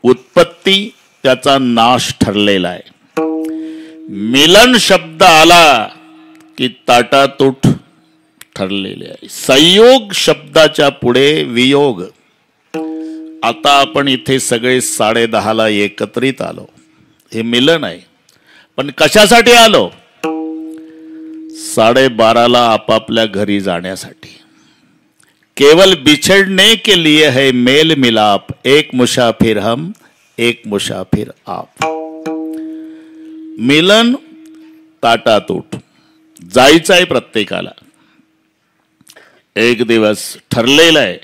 उत्पत्ती त्याचा नाश ठरलेला आहे. मिलन शब्द आला की ताटातूट ठरलेले आहे. संयोग शब्दाच्या पुढे वियोग. आता आपण इथे सगळे 10:30 एकत्रित आलो. हे मिलन आहे. पण कशासाठी आलो? 12:30 आपापल्या घरी जाण्यासाठी. केवल बिछड़ने के लिए है मेल मिलाप, एक मुसाफिर हम एक मुसाफिर आप. मिलन ताटातूट. जायचं आहे प्रत्येकाला. एक दिवस ठरलेला आहे.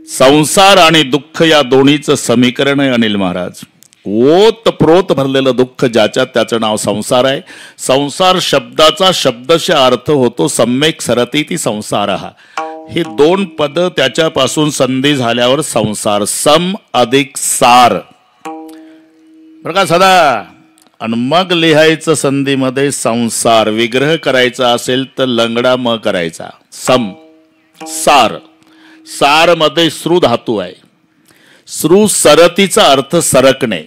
संसार आणि दुःख या दोन्हीचं समीकरण आहे अनिल महाराज. ओत प्रोत भरलेलं दुःख ज्याच्यात त्याचं नाव संसार आहे. संसार शब्दाचा शब्दशः अर्थ होतो सम्यक सरती ती संसारः. हे 2 पद त्याच्यापासून संधी झाल्यावर संसार. सम अधिक सार बरं का सदा. आणि मग लिहायचं संधीमध्ये संसार. विग्रह करायचा असेल तर लंगडा म करायचा. सम सार. सार मध्ये श्रू धातू आहे. श्रू सरतीचा अर्थ सरकणे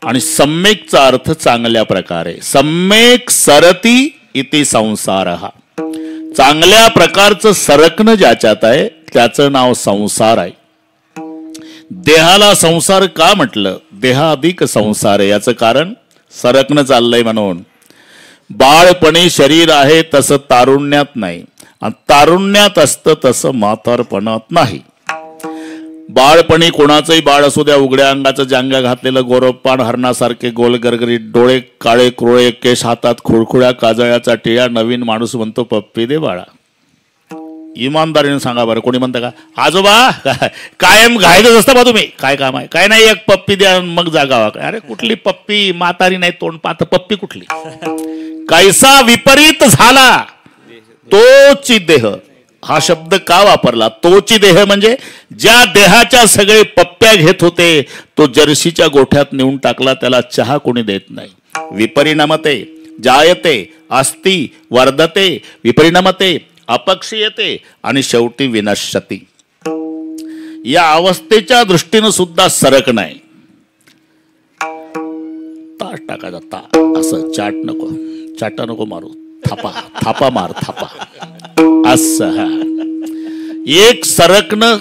आणि सम्यकचा अर्थ चांगल्या प्रकारे. सम्यक सरती इति संसारः. चांगल्या प्रकारचं सरकणं ज्याच्यात आहे त्याचं नाव संसार आहे. देहाला संसार का म्हटलं? देहाधिक संसार आहे. याचं कारण सरकणं चाललंय म्हणून. बाळपणी शरीर आहे तसं तारुण्यात नाही, आणि तारुण्यात असतं तसं म्हातारपणात नाही. बाळपणी कोणाचंही बाळ असू द्या, उघड्या अंगाचं जांगा घातलेलं गोरपान हरणासारखे गोल गरगरीत डोळे, काळे क्रोळे केस, हातात खुळखुळ्या काजळ्याचा टिळा. नवीन माणूस म्हणतो पप्पी दे बाळा. इमानदारीने सांगा बरं, कोणी म्हणतं का आजोबा कायम घायचंच असतं बा तुम्ही? काय काम आहे? काय नाही, एक पप्पी द्या मग जागावा. अरे कुठली पप्पी? म्हातारी नाही तोंड पाहत, पप्पी कुठली? कैसा विपरीत झाला तोची देह. हा शब्द का वापरला? तोची देह म्हणजे ज्या देहाच्या सगळे पप्प्या घेत होते तो जर्सीच्या गोठ्यात नेऊन टाकला. त्याला चहा कोणी देत नाही. विपरिणामते जायते अस्ति वर्धते विपरिणामते अपक्षीयते आणि शेवटी विनश्यती. या अवस्थेच्या दृष्टीनं सुद्धा सरक नाही. ताट टाकायचा ता असं. चाटा नको मारू. थापा मार थापा असं. हा एक सरकणं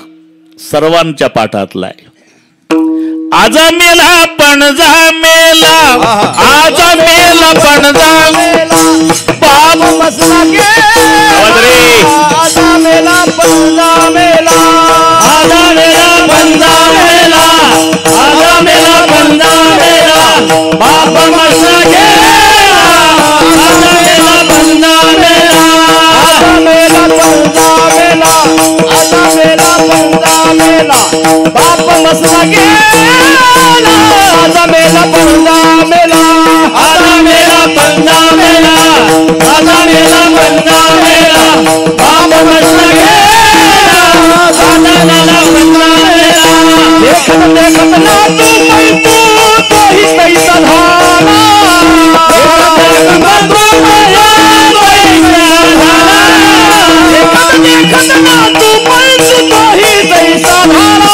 सर्वांच्या पाठातला आहे. आजा मेला पणजा मेला, आजा मेला पणजा मेला, बाप मसला गे आजा मेला पणजा मेला, आजा मेला पणजा मेला, आजा मेला पणजा मेला, बाप मसला गे आजा मेला पणजा मेला, आजा मेला पणजा मेला, आजा मेला पणजा मेला, बाप मसला गे आजा मेला पंजा मेला, आजा मेला पंजा मेला, आजा मेला पंजा मेला, बाप मसला गेला आजा मेला पंजा मेला. देखत देखत ना तू पैतू तोही पैसा झाला, देखत देखत तू देखत ना तू पैतू तोही पैसा झाला.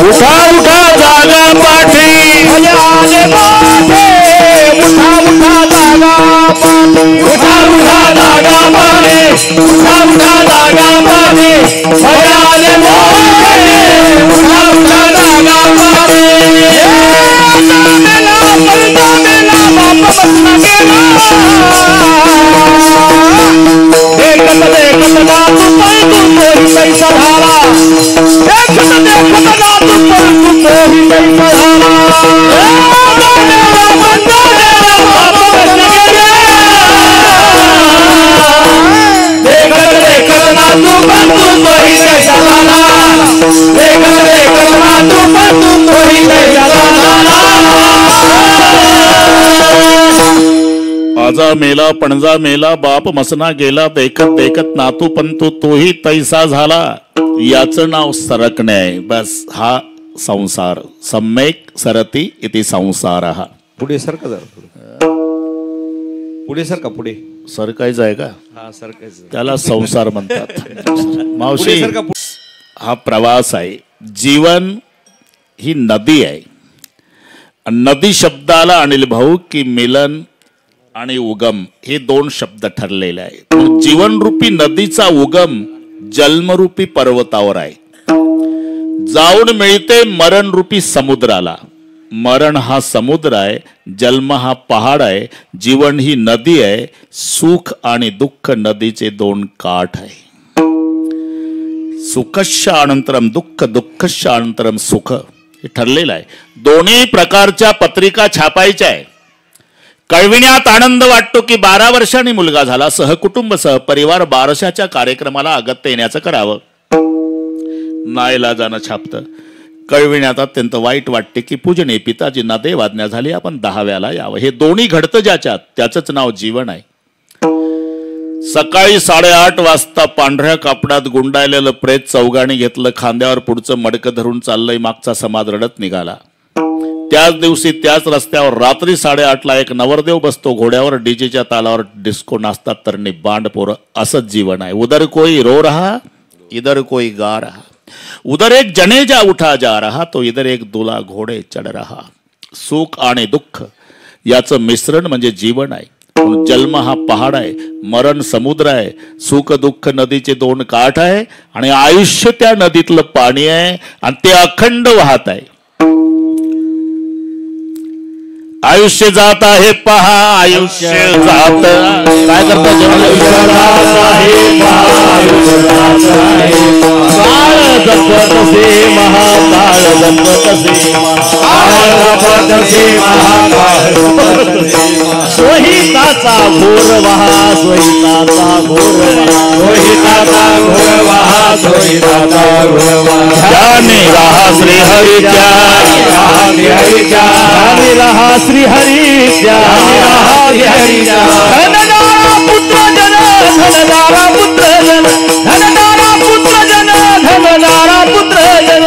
उठा उठा जागा पाठी, आले बाटे उठा उठा जागा पाठी, उठा उठा जागा पाठी, उठा उठा जागा पाठी, आले बाटे उठा उठा जागा पाठी. मेला पंजा मेला बाप बसना गेला, देखत देखत ना तू पैतू तोही पैसा झाला, देखत देखत ना तू पैतू तोही पैसा झाला. पंजा मेला बाप बसना गेला, देखत देखत ना तू पैतू तोही पैसा झाला, देखत देखत ना तू पैतू तोही पैसा झाला. आजा मेला पणजा मेला बाप मसना गेला, देखत देखत नातू पंतू तोही तैसा झाला. याचं नाव सरकणे आहे. बस हा संसार. सम्यक सरती इति संसारः. पुढे सरका जरा, पुढे सरका, पुढे सरकायचं आहे का? हा सरकायचं, त्याला संसार म्हणतात. मावशी, हा प्रवास आहे. जीवन ही नदी आहे. नदी शब्दाला अनिल भाऊ की मिलन आणि उगम हे दोन शब्द ठरलेले आहेत. जीवनरूपी नदीचा उगम जन्मरूपी पर्वतावर आहे. जाऊन मिळते मरणरूपी समुद्राला. मरण हा समुद्र आहे, जन्म हा पहाड आहे, जीवन ही नदी आहे. सुख आणि दुःख नदीचे दोन काठ आहे. सुखस्य अनंतरम दुःख, दुःखस्य अनंतरम सुख हे ठरलेलं आहे. दोन्ही प्रकारच्या पत्रिका छापायच्या आहे. कळविण्यात आनंद वाटतो की 12 वर्षांनी मुलगा झाला. सहकुटुंब सहपरिवार बारशाच्या कार्यक्रमाला अगत्य येण्याचं करावं. नाईलाजानं छापतं. कळविण्यात अत्यंत वाईट वाटते की पूजनीय पिताजींना देवाज्ञा झाली, आपण 10व्याला यावं. हे दोन्ही घडतं ज्याच्यात त्याचंच नाव जीवन आहे. सकाळी 8:30 वाजता पांढऱ्या कापडात गुंडाळलेलं प्रेत चौघाणी घेतलं, खांद्यावर पुढचं मडकं धरून चाललंय. मागचा समाज रडत निघाला. त्याच दिवशी त्याच रस्त्यावर रात्री 8:30ला एक नवरदेव बसतो घोड्यावर, डीजेच्या तालावर डिस्को नाचतात तरणी बांड पोरं. असंच जीवन आहे. उधर कोई रो रहा, इधर कोई गा रहा. उधर एक जनेजा उठा जा रहा, तो इधर एक दूल्हा घोडे चढ रहा. सुख आणि दुःख याचं मिश्रण म्हणजे जीवन आहे. जन्म हा पहाड आहे, मरण समुद्र आहे, सुख दुःख नदीचे दोन काठ आहे आणि आयुष्य त्या नदीतलं पाणी आहे आणि ते अखंड वाहत आहे. आयुष्य जात आहे पहा, आयुष्य जात काय करता सोहिताचा घोर वहा, सोहिताचा घोर सोहिताचा घोर वहा, सोहिताचा घोर वहा. ध्यानी रहा श्री हरीच्या, ध्यानी रहा श्री हरीच्या, धनदारा पुत्र जन, धनदारा पुत्र जन, धनदारा पुत्र जन, धनदारा पुत्र जन,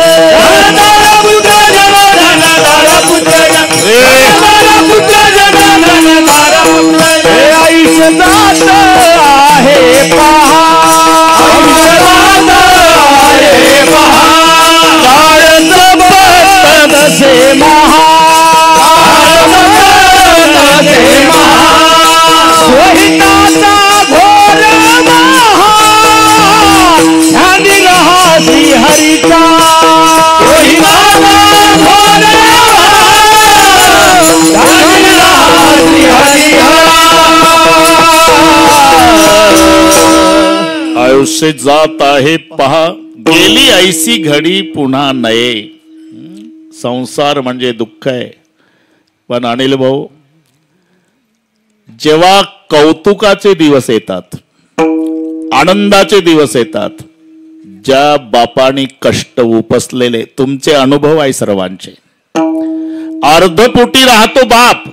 धनदारा पुत्र जन, धनदारा पुत्र जन, धनदारा पुत्र जन, धनदारा पुत्र जन. आयुष्य जात आहे पहा, आयुष्य जात आहे पहा. काळ जबरदस्त से महा, सोहिताचा घोर महा, ध्यानी रहा श्री हरीचा. सोहिताचा घोर महा, ध्यानी रहा श्री हरीचा. आयुष्य जात आहे पहा, गेली ऐसी घडी पुन्हा नये. संसार म्हणजे दुःख आहे. पण अनिल भाऊ, जेव्हा कौतुकाचे दिवस येतात, आनंदाचे दिवस येतात, ज्या बापानी कष्ट उपसलेले, तुमचे अनुभव आहे सर्वांचे. अर्धपोटी राहतो बाप,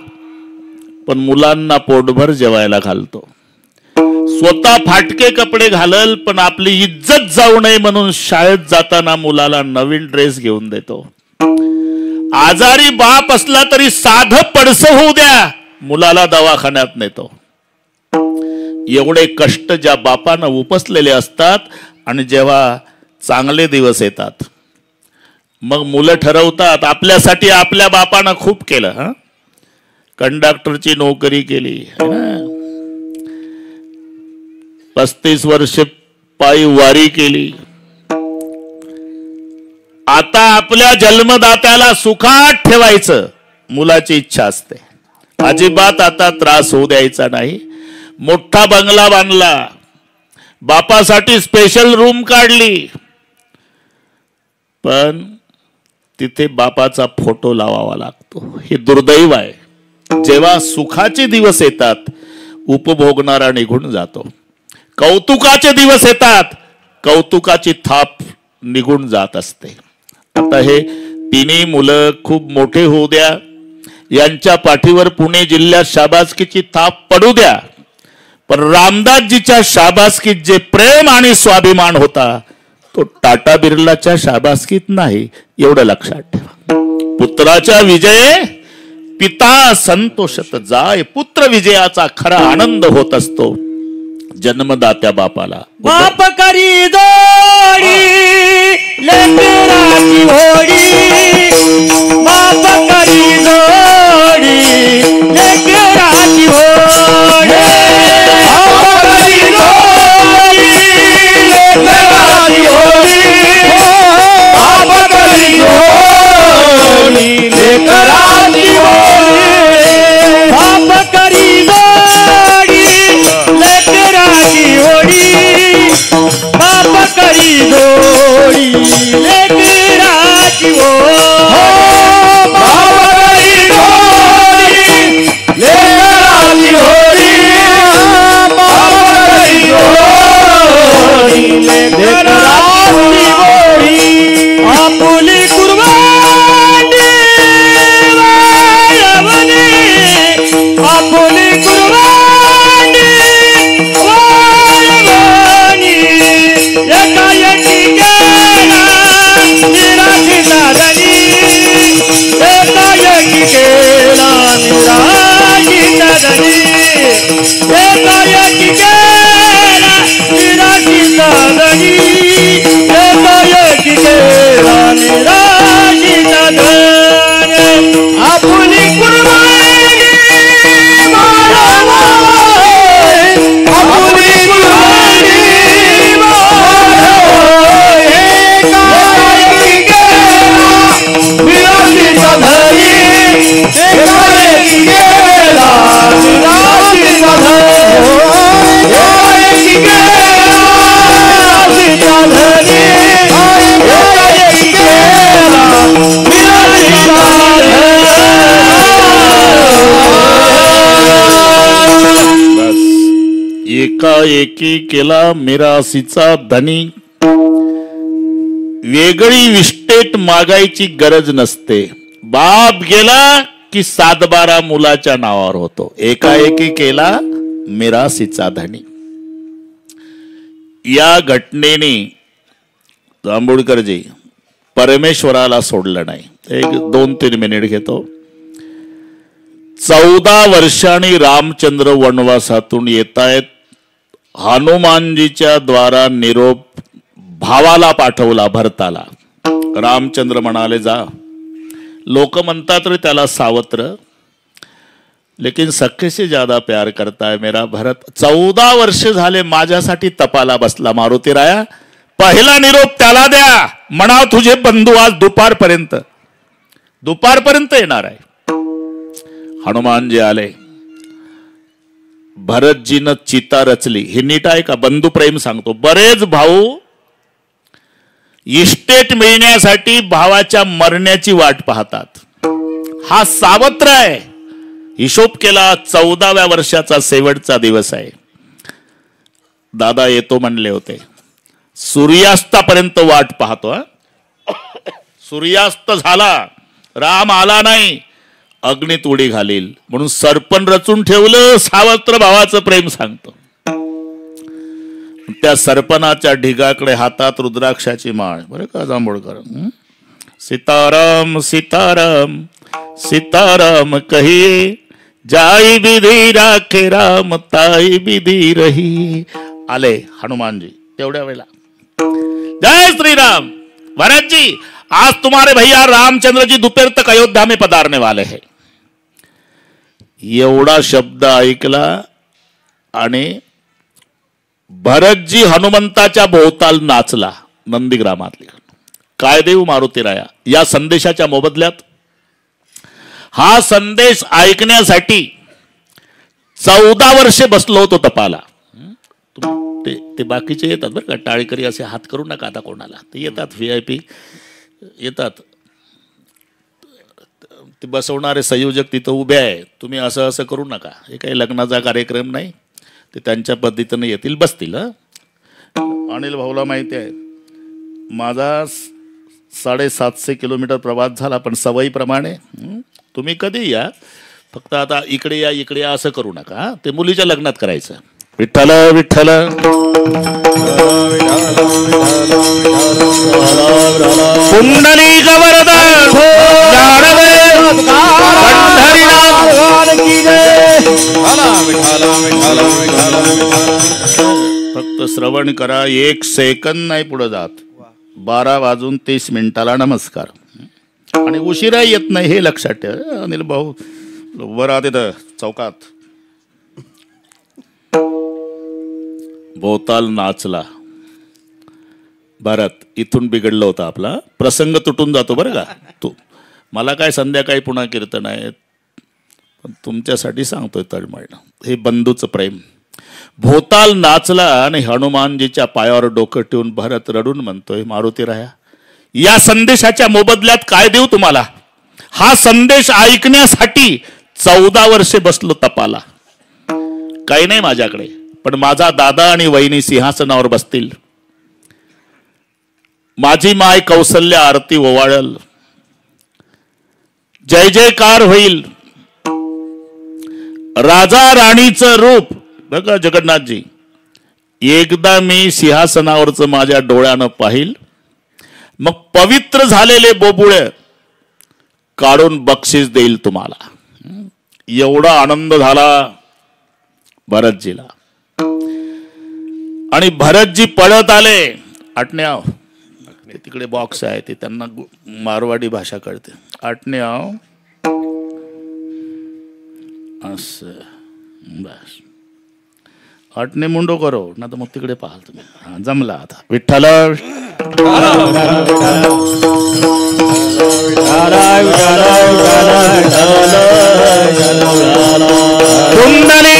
पण मुलांना पोटभर जेवायला घालतो. स्वतः फाटके कपडे घालल, पण आपली इज्जत जाऊ नये म्हणून शाळेत जाताना मुलाला नवीन ड्रेस घेऊन देतो. आजारी बाप असला तरी साधं पडसं होऊ द्या, मुलाला दवाखान्यात नेतो. एवढे कष्ट ज्या बापानं उपसलेले असतात. आणि जेव्हा चांगले दिवस येतात, मग मुलं ठरवतात आपल्यासाठी आपल्या बापानं खूप केलं. कंडक्टरची नोकरी केली, 35 वर्ष पायी वारी केली. आता आपल्या जन्मदात्याला सुखात ठेवायचं मुलाची इच्छा असते. अजिबात आता त्रास होऊ द्यायचा नाही. मोठा बंगला बांधला, बापासाठी स्पेशल रूम काढली, पण तिथे बापाचा फोटो लावावा लागतो. हे दुर्दैव आहे. जेव्हा सुखाचे दिवस येतात, उपभोगणारा निघून जातो. कौतुकाचे दिवस येतात, कौतुकाची थाप निघून जात असते. आता हे तिन्ही मुलं खूप मोठे होऊ द्या, यांच्या पाठीवर पुणे जिल्ह्यात शाबासकीची थाप पडू द्या. पण रामदासजीच्या शाबासकीत जे प्रेम आणि स्वाभिमान होता, तो टाटा बिर्लाच्या शाबासकीत नाही, एवढं लक्षात ठेवा. पुत्राच्या विजये पिता संतोषत जाय, पुत्र विजयाचा खरा आनंद होत असतो जन्मदात्या बापाला. बाप करी जोडी लेकराची होडी, बाप करी जोडी लेकराची होडी, बाप करी जोडी लेकराची होडी, बाप करी जोडी लेकराची होडी, बाप करी जोडी लेकराची होडी, बाप करी जोडी लेकराची होडी, बाप करी जोडी लेकराची होडी, बाप करी जोडी लेकराची होडी. आपुली कुर्बानी वाळवणे, आपुली कुर्बानी वाळवणी, एकाएकी गेला निराशीचा धनी, एकाएकी गेला निराशीचा धनी, एकाएकी गेला निराशीचा धनी, एकाएकी गेला निराशीचा धनी. आपुली कुर्बानी वाळवणे, आपुली कुर्बानी वाळवणे, एकाएकी गेला निराशीचा धनी, एकाएकी गेला निराशीचा धनी, एकाएकी गेला निराशीचा धनी, एकाएकी गेला निराशीचा धनी. बस एकाएकी केला मिरासीचा धनी. वेगळी विस्टेट मागायची गरज नसते, बाप गेला की 7-12 मुलाच्या नावावर होतो. एकाएकी केला मिरासीचा धनी. या घटनेने जांभूळकरजी परमेश्वराला सोडलं नाही. एक 2-3 मिनिट घेतो. 14 वर्षांनी रामचंद्र वनवासातून येतायत. हनुमानजीच्या द्वारा निरोप भावाला पाठवला, भरताला. रामचंद्र म्हणाले जा. लोक म्हणतात रे त्याला सावत्र, लेकिन सख्खे से ज्यादा प्यार करता है मेरा भरत. 14 वर्ष झाले माझ्यासाठी तपाला बसला. मारुती राया पहिला निरोप त्याला द्या, म्हणा तुझे बंधू आज दुपारपर्यंत येणार आहे. हनुमानजी आले. भरतजीनं चिता रचली. हे नीट आहे का? बंधू प्रेम सांगतो. बरेच भाऊ इस्टेट मिळण्यासाठी भावाच्या मरण्याची वाट पाहतात. हा सावत्र आहे. हिशोब केला 14व्या वर्षाचा शेवटचा दिवस आहे. दादा येतो म्हणले होते. सूर्यास्तापर्यंत वाट पाहतो. सूर्यास्त झाला, राम आला नाही, अग्नीत उडी घालील म्हणून सरपण रचून ठेवलं. सावत्र भावाचं प्रेम सांगतो. त्या सरपणाच्या ढिगाकडे हातात रुद्राक्षाची माळ. बरं का जांभूळकर? सीताराम सीताराम सीताराम कहिए, जाई विधी राखे राम ताई विधी रही. आले हनुमान जी तेवढ्या वेळेला. जय श्रीराम. भरत जी आज तुम्हारे भैया रामचंद्र जी दोपहर तक अयोध्या में पधारने वाले हैं. एवढा शब्द ऐकला आणि भरतजी हनुमंताच्या भोवताल नाचला. नंदीग्रामातली. काय देऊ मारुती राया या संदेशाच्या मोबदल्यात? हा संदेश ऐकण्यासाठी 14 वर्षे बसलो होतो तपाला. ते बाकीचे येतात बरं का, टाळेकरी असे हात करू नका आता कोणाला. ते येतात, VIP येतात. ते बसवणारे संयोजक तिथं उभे आहे. तुम्ही असं असं करू नका. हे काही लग्नाचा कार्यक्रम नाही. ते त्यांच्या पद्धतीने येतील, बसतील. अनिल भाऊला माहिती आहे माझा 750 किलोमीटर प्रवास झाला, पण सवयीप्रमाणे तुम्ही कधी या, फक्त आता इकडे या असं करू नका. ते मुलीच्या लग्नात करायचं. विठ्ठल विठ्ठल पुंडलिक वरद पंढरीनाथ फक्त श्रवण करा, 1 सेकंद नाही पुढे जात. 12:30 नमस्कार. आणि उशिरा येत नाही हे लक्षात ठेवा. अनिल भाऊ बरा तिथं चौकात भोवताल नाचला. भारत इथून बिघडलं होतं, आपला प्रसंग तुटून जातो बरं का. तू मला काय संध्याकाळी पुन्हा कीर्तन आहे, पण तुमच्यासाठी सांगतोय तळमळ. हे बंधूचं प्रेम. भोवताल नाचला आणि हनुमानजीच्या पायावर डोकं ठेवून भरत रडून म्हणतोय, मारुती राया, या संदेशाच्या मोबदल्यात काय देऊ तुम्हाला? हा संदेश ऐकण्यासाठी 14 वर्षे बसलो तपाला. काही नाही माझ्याकडे, पण माझा दादा आणि वहिनी सिंहासनावर बसतील. माझी माय कौसल्या आरती ओवाळल, जय जयकार होईल. राजा राणीचं रूप बघा जगन्नाथजी, एकदा मी सिंहासनावरचं माझ्या डोळ्यानं पाहिल, मग पवित्र झालेले बोबुळे काढून बक्षीस देईल तुम्हाला. एवढा आनंद झाला भरतजीला. आणि भरतजी पळत आले. आटण्याव तिकडे बॉक्स आहे, ते त्यांना मारवाडी भाषा कळते. आटण्याव असं बस, आटणे मुंडो करो ना, तर मग तिकडे पाहाल तुम्ही. जमला आता. विठ्ठल कुंडली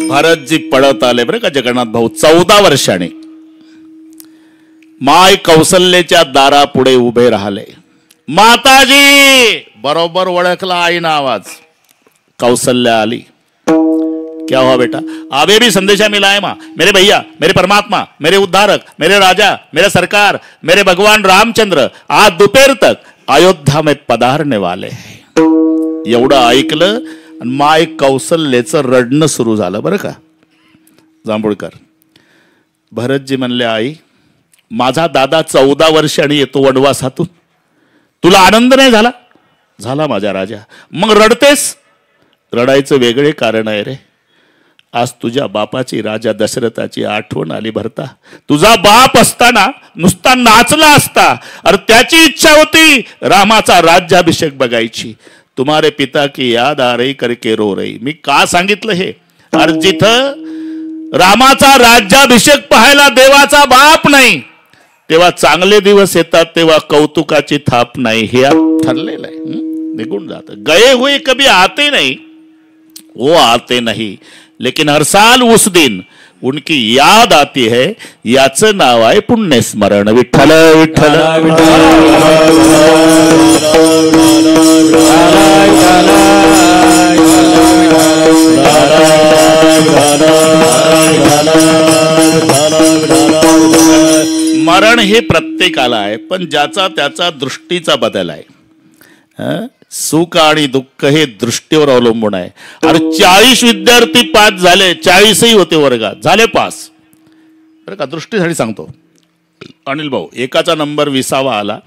भरतजी पळत आले बरं का जगन्नाथ भाऊ. 14 वर्षांनी माय कौसल्याच्या दारापुढे उभे राहिले. माताजी बरोबर ओळखला आईना आवाज. कौसल्या आली. क्या हुआ बेटा? अबे भी संदेशा मिला है माँ. मेरे भैया, मेरे परमात्मा, मेरे उद्धारक, मेरे राजा, मेरे सरकार, मेरे भगवान रामचंद्र आज दोपहर तक अयोध्या में पधारने वाले हैं. एवढं ऐकलं आणि माय कौसल्याचं रडणं सुरू झालं बरं का. जांभूळकर भरतजी म्हणले, आई माझा दादा 14 वर्षांनी येतो वनवासातून, तुला आनंद नाही झाला? झाला माझ्या राजा. मग रडतेस? रडायचं वेगळे कारण आहे रे. आज तुझ्या बापाची, राजा दशरथाची आठवण आली भरता. तुझा बाप असताना नुसता नाचला असता. अरे त्याची इच्छा होती रामाचा राज्याभिषेक बघायची. तुम्हारे पिता की याद आ रही करके रो रही. मी का सांगितलं हे? अरे जिथं रामाचा राज्याभिषेक पाहायला देवाचा बाप नाही, तेव्हा चांगले दिवस येतात, तेव्हा कौतुकाची थाप नाही. हे ठरलेलं आहे. निघून जात. गए हुए कभी आते नहीं, वो आते नहीं, लेकिन हर साल उस दिन उनकी याद आती है. याचं नाव आहे पुण्यस्मरण. विठ्ठल विठ्ठल मरण हे प्रत्येकाला आहे, पण ज्याचा त्याचा दृष्टीचा बदल आहे. सुख आणि दुःख हे दृष्टीवर अवलंबून आहे. अरे 40 विद्यार्थी पास झाले, 40ही होते वर्गात, झाले पास बरं का. दृष्टीसाठी सांगतो. अनिल भाऊ एकाचा नंबर 20वा आला,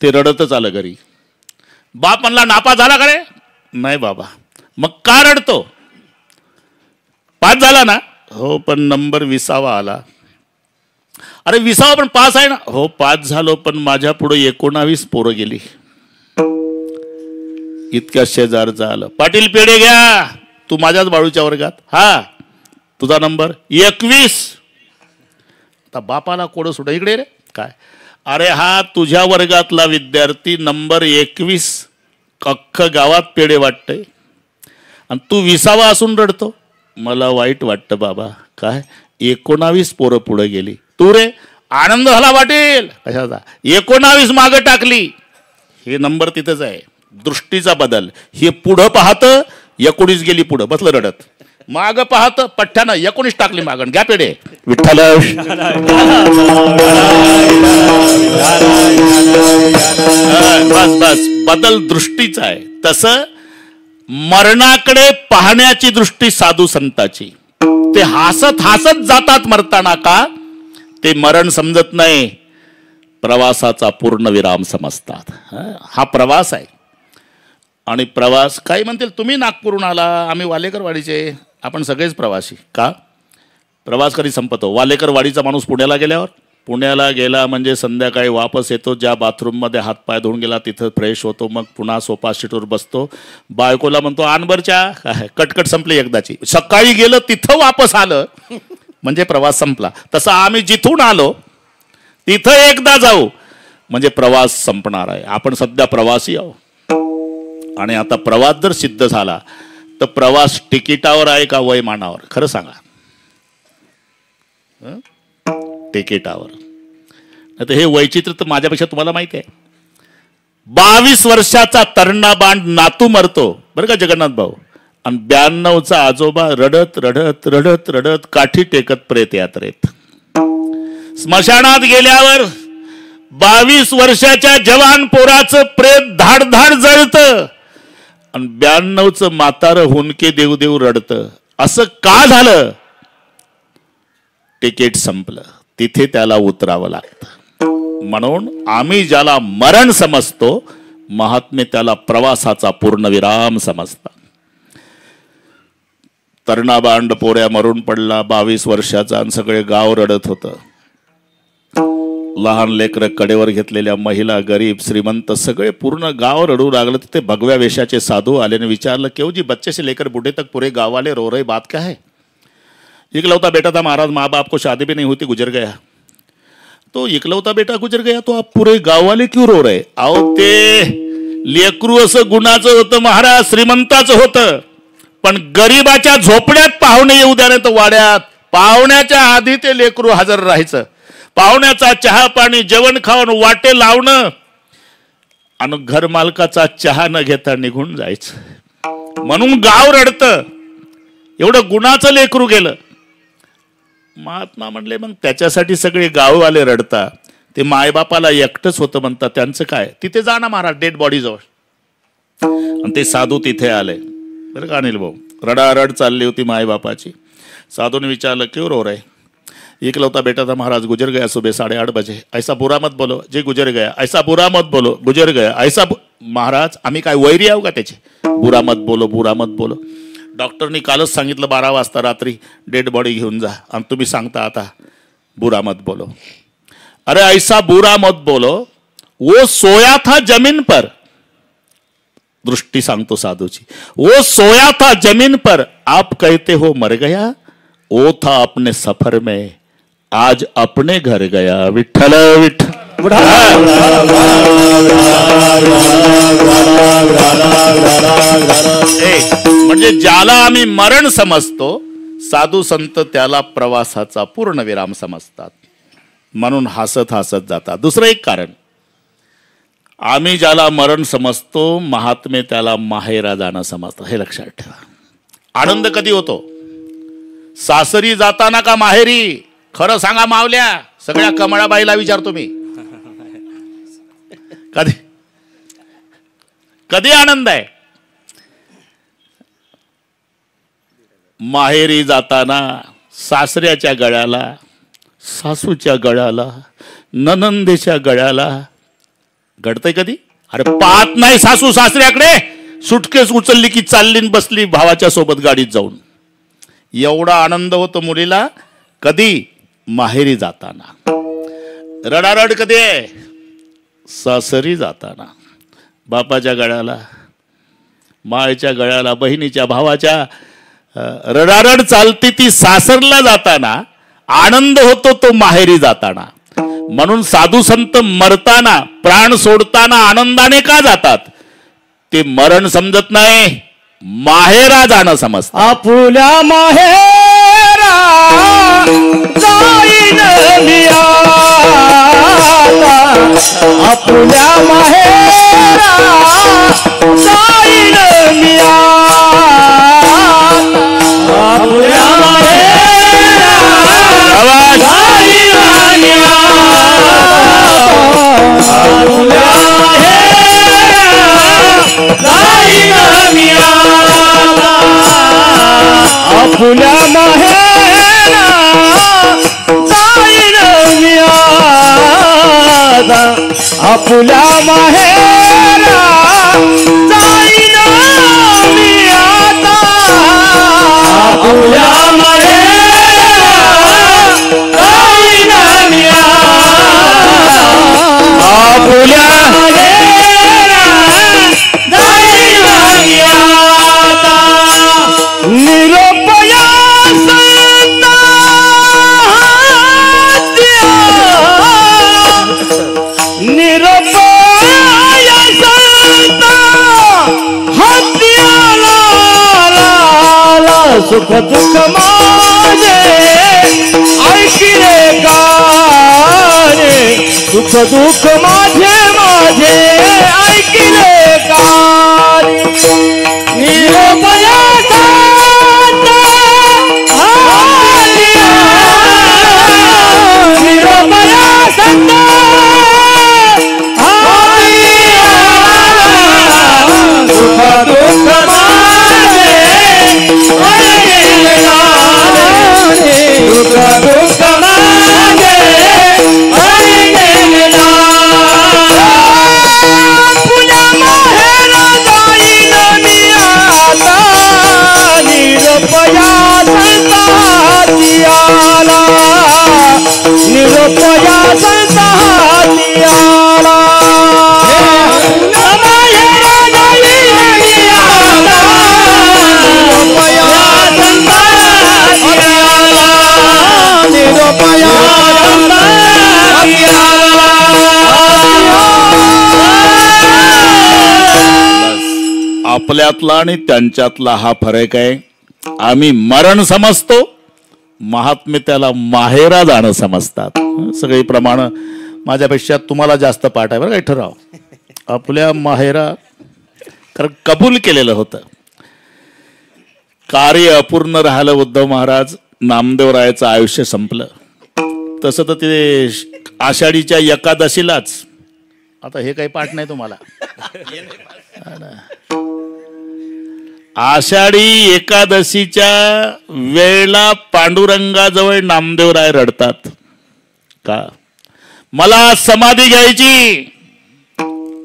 ते रडतच आलं घरी. बाप म्हणला नापास झाला का रे? नाही बाबा. मग का रडतो? पास झाला ना? हो, पण नंबर 20वा आला. अरे 20वा पण पास आहे ना? हो पास झालो, पण माझ्या पुढे 19 पोरं गेली. इतक्या शेजारचं आलं. पाटील पेढे घ्या, तू माझ्याच बाळूच्या वर्गात. हा तुझा नंबर 21. आता बापाला कोड सुट इकडे रे काय? अरे हा तुझ्या वर्गातला विद्यार्थी नंबर 21, अख्खं गावात पेढे वाटतंय आणि तू 20वा असून रडतो. मला वाईट वाटतं बाबा. काय 19 पोरं पुढे गेली. तू रे आनंद झाला वाटेल कशाचा? 19 मागं टाकली. हे नंबर तिथंच आहे. दृष्टीचा बदल. हे पुढं पाहतं 19 गेली पुढं, बसलं रडत. माग पाहत पठ्ठ्यानं 19 टाकली मागण. घ्या पेढे. विठ्ठल बस बस. बदल दृष्टीचा आहे. तसं मरणाकडे पाहण्याची दृष्टी साधू संताची. ते हसत हसत जातात मरताना. का? ते मरण समजत नाही, प्रवासाचा पूर्ण विराम समजतात. हा प्रवास आहे. आणि प्रवास काही म्हणतील तुम्ही नागपूरहून आला, आम्ही वालेकरवाडीचे, आपण सगळेच प्रवासी. का? प्रवास कधी संपतो? वालेकरवाडीचा माणूस पुण्याला गेल्यावर, पुण्याला गेला म्हणजे संध्याकाळी वापस येतो, ज्या बाथरूममध्ये हातपाय धुवून गेला तिथं फ्रेश होतो, मग पुन्हा सोफा सीटवर बसतो, बायकोला म्हणतो आनबरच्या, कटकट संपली एकदाची. सकाळी गेलं तिथं वापस आलं म्हणजे प्रवास संपला. तसं आम्ही जिथून आलो तिथं एकदा जाऊ म्हणजे प्रवास संपणार आहे. आपण सध्या प्रवासी आहोत. आणि आता प्रवास जर सिद्ध झाला तर प्रवास तिकिटावर आहे का वयमानावर? खरं सांगा. तिकिटावर. आता हे वैचित्र्य तर माझ्यापेक्षा तुम्हाला माहिती आहे. 22 वर्षाचा तरणा बांड नातू मरतो बरं का जगन्नाथ भाऊ, आणि 92चा आजोबा रडत रडत रडत रडत काठी टेकत प्रेत यात्रेत. स्मशानात गेल्यावर 22 वर्षाच्या जवान पोराचं प्रेत धाड धाड जळतं आणि 92चं म्हातारं हुंदके देऊ देऊ रडतं. असं का झालं? तिकीट संपलं, तिथे त्याला उतरावं लागतं. म्हणून आम्ही ज्याला मरण समजतो, महात्मे त्याला प्रवासाचा पूर्णविराम समजतात. तरणा बांड पोऱ्या मरून पडला 22 वर्षाचा आणि सगळे गाव रडत होतं. लहान लेकरं, कडेवर घेतलेल्या महिला, गरीब श्रीमंत सगळे पूर्ण गाव रडू लागलं. तिथे भगव्या वेशाचे साधू आले आणि विचारलं, क्यों जी बच्चे से लेकर बूढ़े तक पूरे गाँव वाले रो रहे, बात क्या है? इकलौता बेटा था महाराज, माँ बाप को शादी भी नहीं होती, गुजर गया. तो इकलौता बेटा गुजर गया तो आप पूरे गाँव वाले क्यों रो रहे? अहो ते लेकरू असं गुणाचं होतं महाराज, श्रीमंताचं होतं, पण गरीबाच्या झोपड्यात पाहुणे येऊ द्या नाही तर वाड्यात पाहुण्याच्या आधी ते लेकरू हजर राहायचं. पाहुण्याचा चहा पाणी जेवण खाऊन वाटे लावणं आणि घर मालकाचा चहा न घेता निघून जायचं. म्हणून गाव रडतं. एवढं गुणाचं लेकरू गेलं. महात्मा म्हणले मग त्याच्यासाठी सगळे गाववाले रडतात, ते मायबापाला एकटंच होतं म्हणतात, त्यांचं काय? तिथे जा ना महाराज डेड बॉडी जवळ. आणि ते साधू तिथे आले बरं का अनिल भाऊ. रडारड चालली होती मायबापाची. साधूने विचारलं क्यों रो रहे? इकलौता बेटा था महाराज, गुजर गया सुबह 8:30 बजे. ऐसा बुरा मत बोलो. जे गुजर गया. ऐसा बुरा मत बोलो. गुजर गया. ऐसा महाराज आम्ही काय वैरी आहो का त्याचे? बुरा मत बोलो, बुरा मत बोलो. डॉक्टरनी कालच सांगितलं 12 वाजता रात्री डेड बॉडी घेऊन जा, आणि तुम्ही सांगता आता बुरा मत बोलो. अरे ऐसा बुरा मत बोलो, वो सोया था जमीन पर. दृष्टि सांगतो साधूची. वो सोया था जमीन पर, आप कहते हो मर गया. वो था अपने सफर में, आज अपने घर गया. विठ्ठल विठ्ठल. म्हणजे ज्याला आम्ही मरण समजतो, साधू संत त्याला प्रवासाचा पूर्ण विराम समजतात. म्हणून हसत हसत जातात. दुसरं एक कारण, आम्ही ज्याला मरण समजतो, महात्मे त्याला माहेरा जाणं समजतात. हे लक्षात ठेवा. आनंद कधी होतो? सासरी जाताना का माहेरी? खरं सांगा मावल्या, सगळ्या कमळाबाईला विचारतो मी. कधी कधी आनंद आहे? माहेरी जाताना सासऱ्याच्या गळ्याला, सासूच्या गळ्याला, ननंदेच्या गळ्याला. घडतंय कधी? अरे पाहत नाही सासू सासऱ्याकडे, सुटकेस उचलली की चालली बसली भावाच्या सोबत गाडीत जाऊन. एवढा आनंद होतो मुलीला. कधी? माहेरी जाताना. रडारड कधी आहे? सासरी जाताना. बापाच्या गळ्याला, मायच्या गळ्याला, बहिणीच्या, भावाच्या रडारड चालती ती सासरला जाताना. आनंद होतो तो माहेरी जाताना. म्हणून साधू संत मरताना, प्राण सोडताना आनंदाने का जातात? ते मरण समजत नाही, माहेरा जाणं समजतं. आपुल्या माहेरा जाईन मिया, आपुल्या माहेरा जाईन मिया, आपुल्या माहेरा जाईन मिया, आपुल्या जाईन मिया, आपुल्या माहेरा जाईन आपुल्या माहेरा जाईन मी आता आपुल्या माहेरा जाईन मी आता आपुल्या माहेरा जाईन मी आता निरोपया निरोपया संता हत्याला सुख दुःख माझे ऐकिले काने सुख दुःख माझे माझे ऐकिले काने निरोपया संता निरोपया संता सुख दुःख माझे ऐकिले काने सुख दुःख माझे ऐकिले पुण्या माहेरा जाईन मी आता निरोपया संता हाती निरोपया संता हाती माहेरा जाईन मी आता निरोपया संता हाती निरोपया संता आपल्यातला आणि त्यांच्यातला हा फरक आहे. आम्ही मरण समजतो, महात्मे त्याला माहेरा जाणं समजतात. सगळी प्रमाण माझ्यापेक्षा तुम्हाला जास्त पाठ आहे बरं काही ठराव. आपल्या माहेरा कारण कबूल केलेलं होतं. कार्य अपूर्ण राहिलं. उद्धव महाराज नामदेवरायाचं आयुष्य संपलं. तसं तर ते आषाढीच्या एकादशीलाच, आता हे काही पाठ नाही तुम्हाला, आषाढी एकादशीच्या वेळेला पांडुरंगाजवळ नामदेवराय रडतात. का मला समाधी घ्यायची.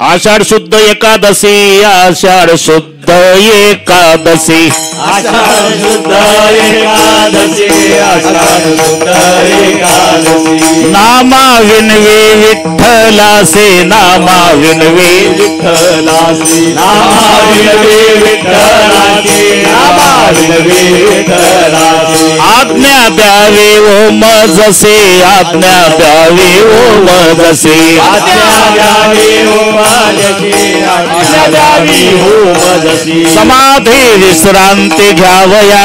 आषाढ शुद्ध एकादशी, आषाढ शुद्ध एकादशी, आषाढ शुद्ध एकादशी, आषाढ शुद्ध एकादशी. नामा विनवे विठ्ठलासे, नामा विनवे विठ्ठलासी, नामा विनवे विठ्ठलासी, नामा विनवे विठ्ठलासी. आज्ञा द्यावी ओ मजसे, आज्ञा द्यावी ओ मजसे, आज्ञा द्यावी ओ मजसे, आज्ञा द्यावी ओ मजसे. समाधी विश्रांती घ्यावया,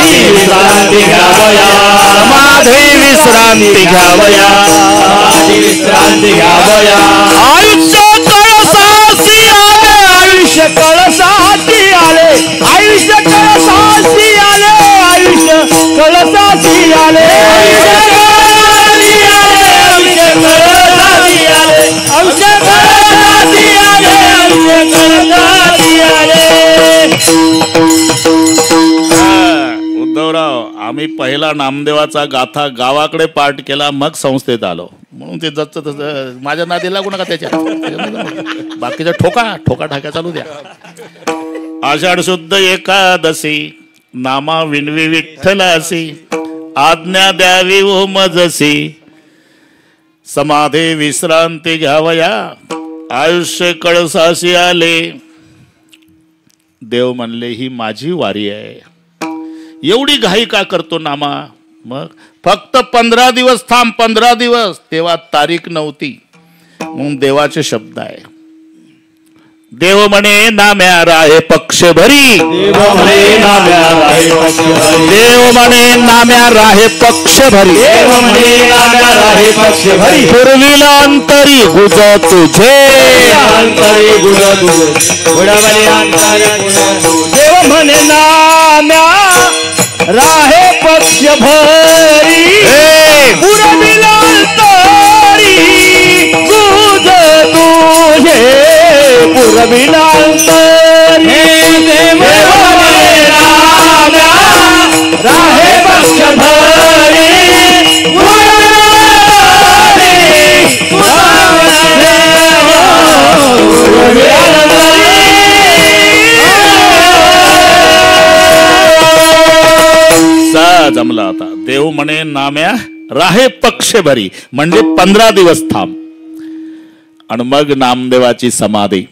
विश्रांती घ्यावया, समाधी विश्रांती घ्यावया, विश्रांती घ्यावया. आयुष्य कळसासी आले, आयुष्य कळसाची आले, आयुष्य कळसाची आले, आयुष्य कळसाची आले, आयुष्य कळसाची आले, आयुष्य कळसाची आले, आयुष्य कळसाची आले, आयुष्य कळसाची आले. उद्धवराव, आम्ही पहिला नामदेवाचा गाथा गावाकडे पाठ केला, मग संस्थेत आलो. म्हणून ते जसं तसं माझ्या नादी लागू नका त्याच्या. बाकीचा ठोका ठोका ठाक्या चालू द्या. आषाढ शुद्ध एकादशी, नामा विनवी विठ्ठलासी, आज्ञा द्यावी ओ मजसी, समाधी विश्रांती घ्यावया, आयुष्य कळसाशी आले. देव म्हणले ही माझी वारी आहे. एवढी घाई का करतो नामा? मग फक्त 15 दिवस थांब, 15 दिवस. तेव्हा तारीख नव्हती म्हणून देवाचे शब्द आहे. देव म्हणे नाम्या राहे पक्ष भरी, देव म्हणे नाम्या राहे पक्ष भरी, देव म्हणे नाम्या राहे पक्ष भरी, देव म्हणे नाम्या राहे पक्ष भरी. पूर्वीला अंतरी गुज तुझे, अंतरी गुण तुझे, गुणवले अंतरी गुण तुझे. देव म्हणे नाम्या राहे पक्ष भरी, पूर्वीला अंतरी गुज तुझे, पूर्वीला अंतरी. देव म्हणे नाम्या राहे पक्ष भरी, पूर्वीला अंतरी गुज तुझे. जमला होता. देव म्हणे नाम्या राहे पक्षभरी, म्हणजे 15 दिवस थांब. आणि मग नामदेवाची समाधी.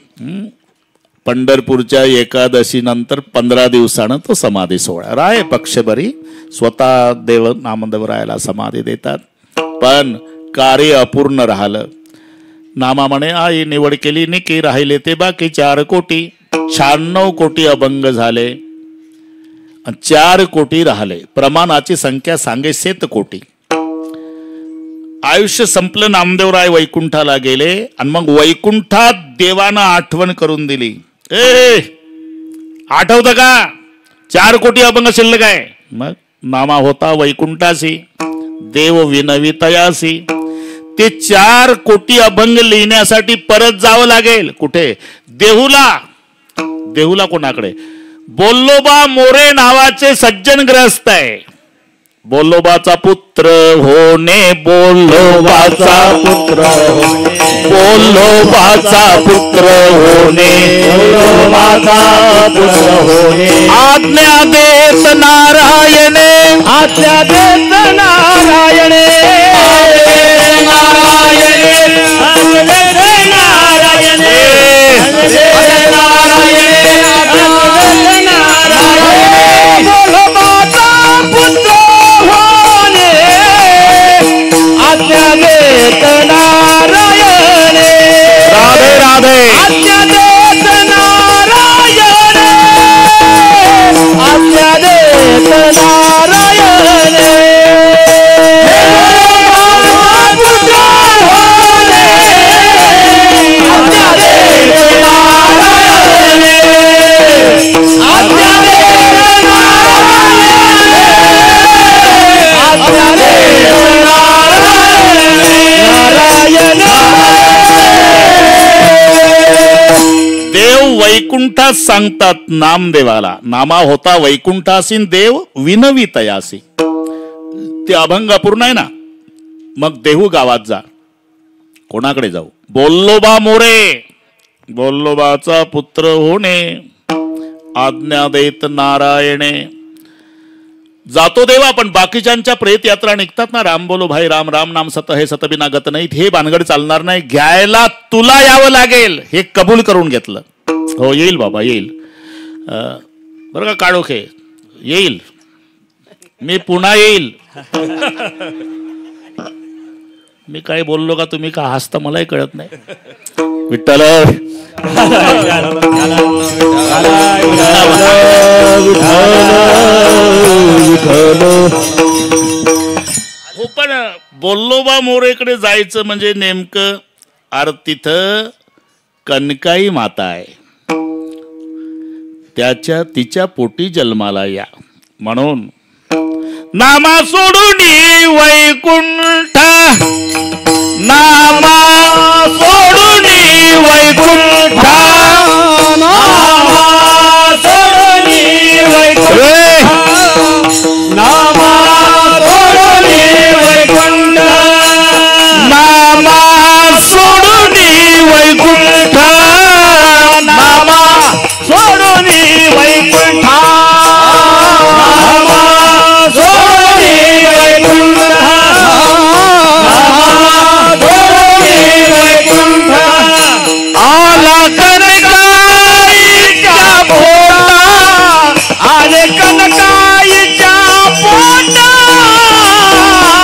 पंढरपूरच्या एकादशी नंतर 15 दिवसानं तो समाधी सोहळा. राहे पक्षभरी स्वतः देव नामदेवरायाला समाधी देतात. पण कार्य अपूर्ण राहिलं. नामा म्हणे आई निवड केली निकी, राहिले ते बाकी 4 कोटी. 96 कोटी अभंग झाले, 4 कोटी राहिले. प्रमाणाची संख्या सांगे 7 कोटी. आयुष्य संपलं. नामदेवराय वैकुंठाला गेले आणि मग वैकुंठात देवानं आठवण करून दिली. आठवतं का 4 कोटी अभंग शिल्लक आहे. मग नामा होता वैकुंठासी, देव विनवितयासी. ते 4 कोटी अभंग लिहिण्यासाठी परत जावं लागेल. कुठे? देहूला. देहूला कोणाकडे? बोल्लोबा मोरे नावाचे सज्जन ग्रस्त आहे. बोल्लोबाचा पुत्र होणे, बोल्लोबाचा पुत्र होणे, बोल्लोबाचा पुत्र होणे, बोल्लोबाचा पुत्र होणे. आज्ञा देत नारायणे, आज्ञा देत नारायणे, नारायणे नारायणे वैकुंठात सांगतात नामदेवाला. नामा होता वैकुंठासीन, देव विनवितयासी. ते अभंग अपूर्ण आहे ना. मग देहू गावात जा. कोणाकडे जाऊ? बोल्लोबा मोरे, बोल्लोबाचा पुत्र होणे, आज्ञा देत नारायणे. जातो देवा. पण बाकीच्यांच्या प्रेत यात्रा निघतात ना, राम बोलो भाई राम, राम नाम सत हे सत बिना गत नाहीत. हे भानगड चालणार नाही. घ्यायला तुला यावं लागेल. हे कबूल करून घेतलं. हो येईल बाबा येईल. बरं का काळोखे, येईल मी, पुन्हा येईल. मी काय बोललो का तुम्ही का हसता मलाही कळत नाही. विठ्ठल हो. पण बोल्लोबा मोरेकडे जायचं म्हणजे नेमकं तिथं कनकाई माता आहे. तिच्या पोटी जन्माला या. म्हणून नामा सोडून वैकुंठ, नामा सोडून वैकुंठ, नामा सोडून वैकुंठ, नामा सोडून वैकुंठ, नामा सोडून वैकुंठ, नामा सोडून वैकुंठ, नामा सोडून वैकुंठ, नामा सोडून वैकुंठ. आला कनकाईच्या पोटा, आले कनकाईच्या पोटा,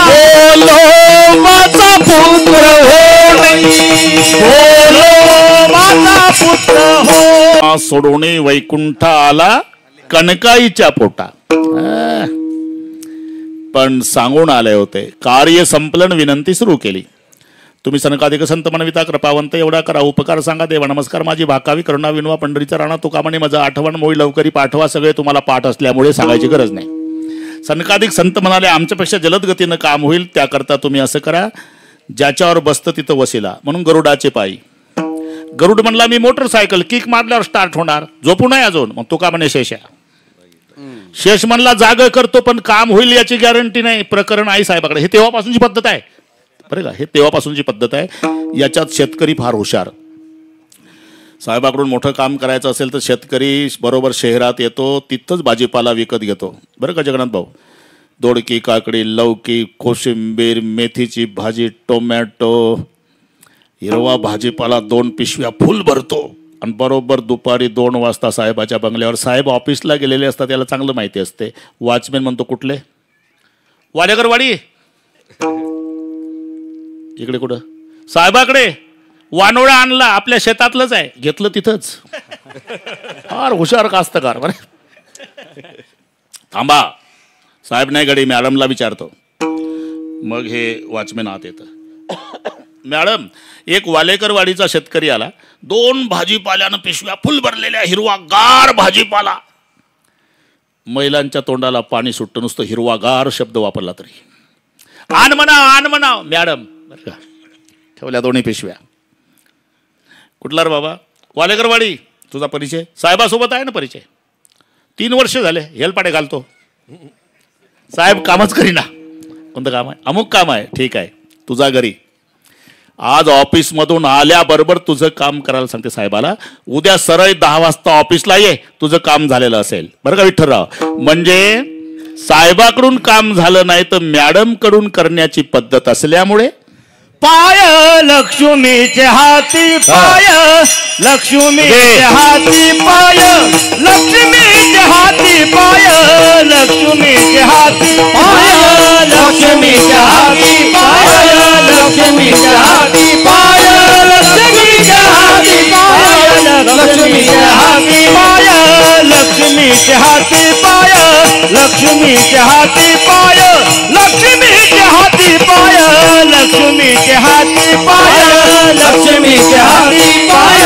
बोलो माझा पुत्र हो, बोलो माझा पुत्र हो. सोडून वैकुंठ आला कनकाईच्या पोटा. पण सांगून आले होते. कार्य संपलन, विनंती सुरू केली. तुम्ही सनकाधिक संत मनविता कृपावंत एवढा करा उपकार सांगा देवा. नमस्कार माझी भाकावी करुणा विनवा पंढरीचा राणा तुका म्हणे माझं आठवण मोळी लवकरी पाठवा. सगळे तुम्हाला पाठ असल्यामुळे सांगायची गरज नाही. सनकाधिक संत म्हणाले आमच्यापेक्षा जलद गतीनं काम होईल, त्याकरता तुम्ही असं करा, ज्याच्यावर बसतं तिथं वसिला. म्हणून गरुडाचे पायी. गरुड म्हणला मी मोटरसायकल किक मारल्यावर स्टार्ट होणार, झोपू नाही अजून. मग तुका म्हणे शेषा. शेष म्हणला जाग करतो पण काम होईल याची गॅरंटी नाही. प्रकरण आई साहेबाकडे. हे तेव्हापासूनची पद्धत आहे बरं का. हे तेव्हापासूनची पद्धत आहे. याच्यात शेतकरी फार हुशार. साहेबाकडून मोठं काम करायचं असेल तर शेतकरी बरोबर शहरात येतो, तिथंच भाजीपाला विकत घेतो बरं का जगन्नाथ भाऊ. दोडकी, काकडी, लौकी, कोशिंबीर, मेथीची भाजी, टोमॅटो, हिरवा भाजीपाला 2 पिशव्या फुल भरतो. आणि बरोबर दुपारी 2 वाजता साहेबाच्या बंगल्यावर, साहेब ऑफिसला गेलेले असतात, त्याला चांगलं माहिती असते. वॉचमॅन म्हणतो कुठले? वाडेकरवाडी. इकडे कुठं? साहेबाकडे. वानोळा आणला, आपल्या शेतातलंच आहे, घेतलं तिथंच. फार हुशार कास्तकार. थांबा, साहेब नाही गडी, मॅडमला विचारतो. मग हे वॉचमॅन आत येतं. मॅडम, एक वालेकरवाडीचा शेतकरी आला, 2 भाजीपाल्यानं पिशव्या फुल भरलेल्या, हिरवागार भाजीपाला. महिलांच्या तोंडाला पाणी सुटतं, नुसतं हिरवागार शब्द वापरला तरी. आण म्हणा. मॅडम बरं का, ठेवल्या 2 पिशव्या. कुठला रे बाबा? वालेकरवाडी. तुझा परिचय? साहेबासोबत आहे ना परिचय, 3 वर्ष झाले हेलपाटे घालतो. साहेब कामच करीना. कोणतं काम आहे? अमुक काम आहे. ठीक आहे, तुझा घरी. आज ऑफिसमधून आल्याबरोबर तुझं काम करायला सांगते साहेबाला. उद्या सरळ 10 वाजता ऑफिसला ये, तुझं काम झालेलं असेल. बरं का विठ्ठलराव? म्हणजे साहेबाकडून काम झालं नाही तर मॅडम कडून करण्याची पद्धत असल्यामुळे पाय लक्ष्मीचे हाती, पाय लक्ष्मीचे हाती, पाय लक्ष्मीचे हाती, पाय लक्ष्मीचे हाती, पाय लक्ष्मीचे हाती, पाय लक्ष्मीचे हाती, पाय लक्ष्मीचे हाती, पाय लक्ष्मीचे हाती, पाय लक्ष्मीचे हाती, पाय लक्ष्मीचे हाती, पाय लक्ष्मीचे हाती, पाय लक्ष्मीचे हाती, पाय लक्ष्मीचे हाती, पाय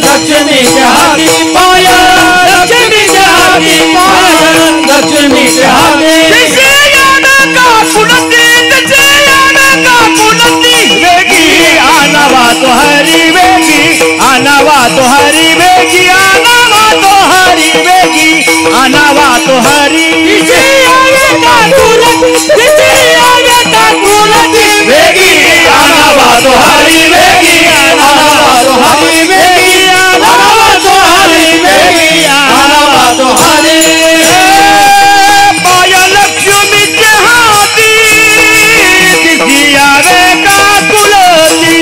लक्ष्मीचे हाती, पाय लक्ष्मीचे हाती, पाय लक्ष्मीचे हाती. वेगी आनावा तो हरी, वेगी आनावा तो हरी, वेगी आनावा तो हरी, वेगी आनावा तो हरी. वेगी आनावा तो हरी, वेगी आनावा तो हरी, वेगी आनावा तो हरी, वेगी आनावा तो हरी. पाय लक्ष्मीचे हाती, तिची आवे का कुलती,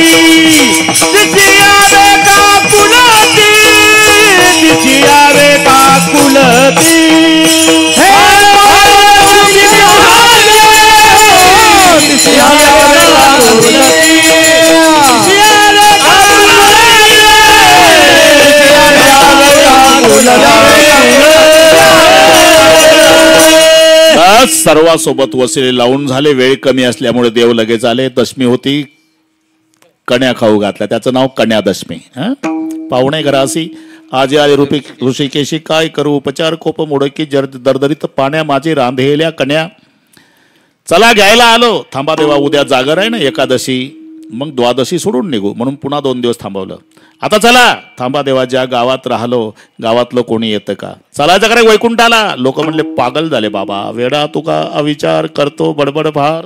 तिची आवे का कुलती, तिची आवे का कुलती. सर्वांसोबत वसिले लावून झाले. वेळ कमी असल्यामुळे देव लगेच आले. दशमी होती, कण्या खाऊ घातल्या, त्याचं नाव कन्या दशमी. पाहुणे घरासी आजी आले ऋषिकेशी, काय करू उपचार कोप मोडकी दरदरीत पाण्या माझे रांधेल्या कन्या. चला घ्यायला आलो. थांबा देवा, उद्या जागर आहे ना एकादशी, मग द्वादशी सोडून निघू, म्हणून पुन्हा 2 दिवस थांबवलं. आता चला. थांबा देवा, ज्या गावात राहिलो गावातलं कोणी येतं का? चलायचं का वैकुंठाला? लोक म्हणले पागल झाले बाबा, वेडा तुका अविचार करतो बडबड फार.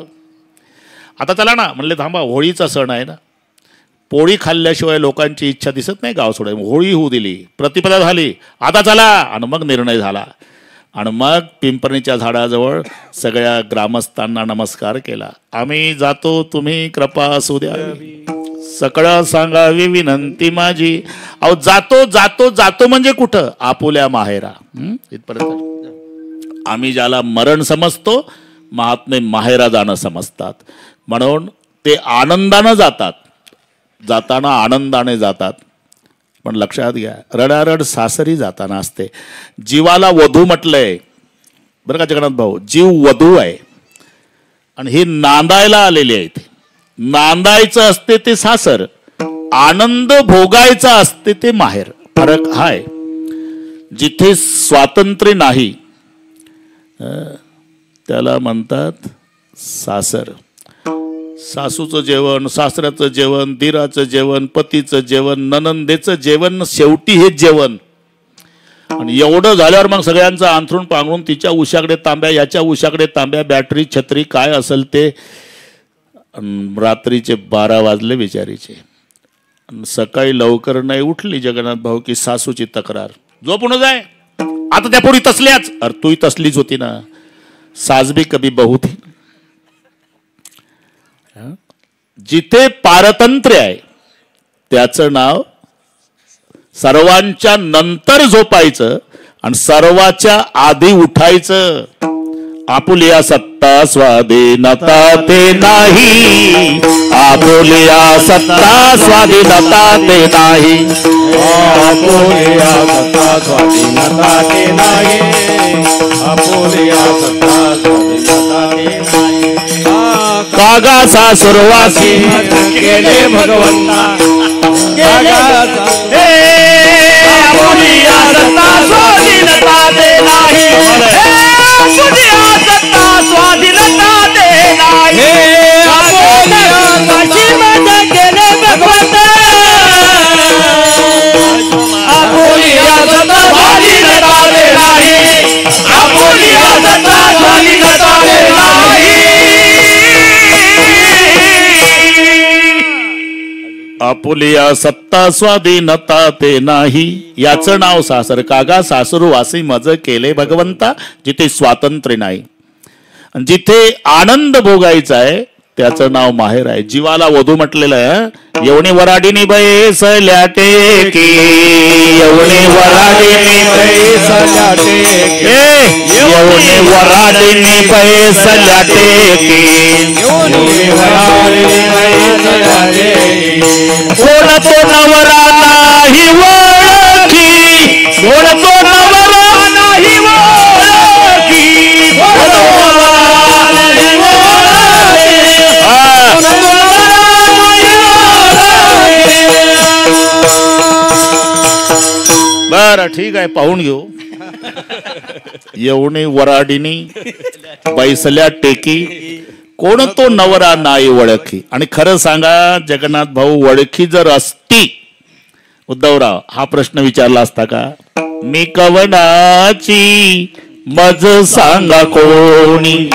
आता चला ना. म्हणले थांबा, होळीचा सण आहे ना, पोळी खाल्ल्याशिवाय लोकांची इच्छा दिसत नाही गाव सोडाय. होळी होऊ दिली, प्रतिपदा झाली. आता चला. आणि मग निर्णय झाला. आणि मग पिंपरणीच्या झाडाजवळ सगळ्या ग्रामस्थांना नमस्कार केला. आम्ही जातो, तुम्ही कृपा असू द्यावी, सगळं सांगावी विनंती माझी. अहो जातो जातो जातो म्हणजे कुठं? आपुल्या माहेरा. इथपर्यंत. आम्ही ज्याला मरण समजतो, महात्मे माहेरा जाणं समजतात. म्हणून ते आनंदानं जातात, जाताना आनंदाने जातात. पण लक्षात घ्या, रडारड सासरी जाताना असते. जीवाला वधू म्हटलंय बरं का जगन्नाथ भाऊ, जीव वधू आहे आणि ही नांदायला आलेली आहे. नांदायचं असते ते सासर, आनंद भोगायचा असते ते माहेर. फरक हाय. जिथे स्वातंत्र्य नाही त्याला म्हणतात सासर. सासूचं जेवण, सासऱ्याचं जेवण, दिराचं जेवण, पतीचं जेवण, ननंदेचं जेवण, शेवटी हे जेवण. आणि एवढं झाल्यावर मग सगळ्यांचं अंथरूण पांघरून, तिच्या उशाकडे तांब्या, याच्या उशाकडे तांब्या, बॅटरी, छत्री काय असेल ते. रात्रीचे 12 वाजले बिचारीचे. सकाळी लवकर नाही उठली जगन्नाथ भाऊ की सासूची तक्रार, झोपून जाय आता त्या पोरी तसल्याच. अरे तूही तसलीच होती ना. साज भी कभी बहू थी. जिथे पारतंत्र्य आहे त्याचं नाव सर्वांच्या नंतर झोपायचं आणि सर्वाच्या आधी उठायचं. आपुलिया सत्ता स्वाधीनता ते नाही, आपुलिया सत्ता स्वाधीनता ते नाही, आपुलिया सत्ता स्वाधीनता ते नाही, आपुलिया सत्ता स्वाधीनता ते नाही. कागा सासुरवासी केले भगवंता, आपुलिया सत्ता स्वाधीनता ते नाही, आपुलिया सत्ता स्वाधीनता ते नाही, केले भगवंता, आपुलिया सत्ता स्वाधीनता ते नाही, आपुलिया सत्ता स्वाधीनता ते नाही. आपुलिया सत्ता स्वाधीनता ते नाही, याचं नाव सासर. कागा सासरू वासी मज केले भगवंता, जिथे स्वातंत्र्य नाही, जिथे आनंद भोगायचा आहे त्याचं नाव माहेर आहे. जीवाला वधू म्हटलेलं आहे. एवढी वराडीनी बैसल्या टेकी, एवढी वराडीनी बैसल्या टेकी, एवढी वराडीनी बैसल्या टेकी, कोण तो नवरा नाही ओळखी, कोण तो नवरा नाही ओळखी, बर ठीक आहे पाहून घेऊ. एवढी वराडीनी बैसल्या टेकी, कोण तो नवरा नाही ओळखी. आणि खरं सांगा जगन्नाथ भाऊ, ओळखी जर असती उद्धवराव हा प्रश्न विचारला असता का? मी कवनाची मज सांगा कोणी,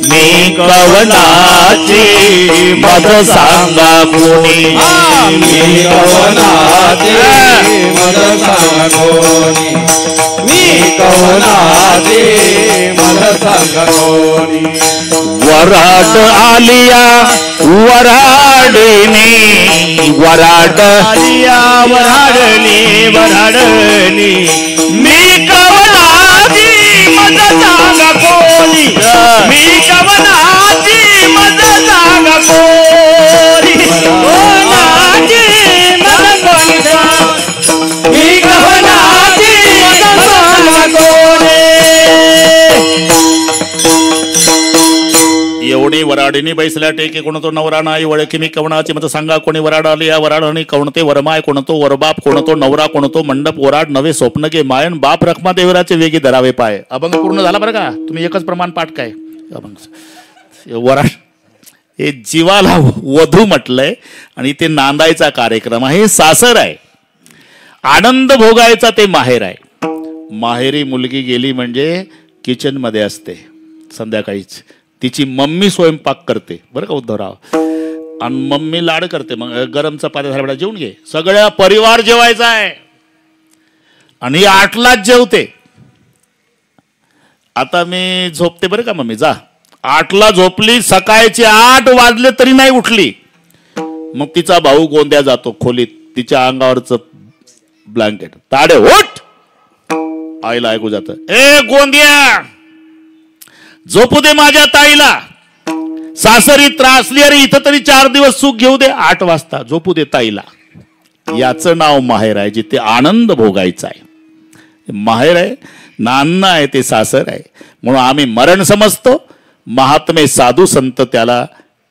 मी कवनाची मज सांगा कोणी, मी कवनाची मज सांगा कोणी, मी कवनाची मज सांगा कोणी. वराड आलिया वराडणी, वराड आलिया वराडणी वराडणी, मी कवनाची मज सांगा कोणी, मी कवनाची मज सांगा कोणी, कवनाची मज कोणी, मी कवनाची मज सांगा कोणी. एवढी वराडीनी बैसल्या टेके, कोण तो नवरा नाही ओळखी, मी कवनाची मत सांगा कोणी. वराड आली या वराडणी, कोणते वरमाय, कोण तो वरबाप, कोण तो नवरा, कोण तो मंडप वराड नवे स्वप्न गे मायन, बाप रखमा देवराचे वेगी धरावे पाय. अभंग पूर्ण झाला बरं का? तुम्ही एकच प्रमाण पाठ काय अभंग वराड. हे जीवाला वधू म्हटलंय आणि ते नांदायचा कार्यक्रम आहे. हे सासर आहे. आनंद भोगायचा ते माहेर आहे. माहेरी मुलगी गेली म्हणजे किचन मध्ये असते संध्याकाळीच. तिची मम्मी स्वयंपाक करते बरं का उद्धवराव, आणि मम्मी लाड करते. मग गरम चपात्या झाल्या जेवून घे, सगळ्या परिवार जेवायचा आहे आणि 8लाच जेवते. आता मी झोपते बरं का मम्मी, जा 8ला झोपली, सकाळचे 8 वाजले तरी नाही उठली. मग तिचा भाऊ गोंद्या जातो खोलीत, तिच्या अंगावरच ब्लँकेट, ताडे उठ. आईला ऐकू जात, ए गोंद्या झोपू दे माझ्या ताईला, सासरी त्रासली, अरे इथं तरी 4 दिवस सुख घेऊ दे, 8 वाजता झोपू दे ताईला. याचं नाव माहेर आहे, जिथे आनंद भोगायचा आहे. माहेर आहे, नान्न आहे, ते सासर आहे. म्हणून आम्ही मरण समजतो. महात्मे साधू संत त्याला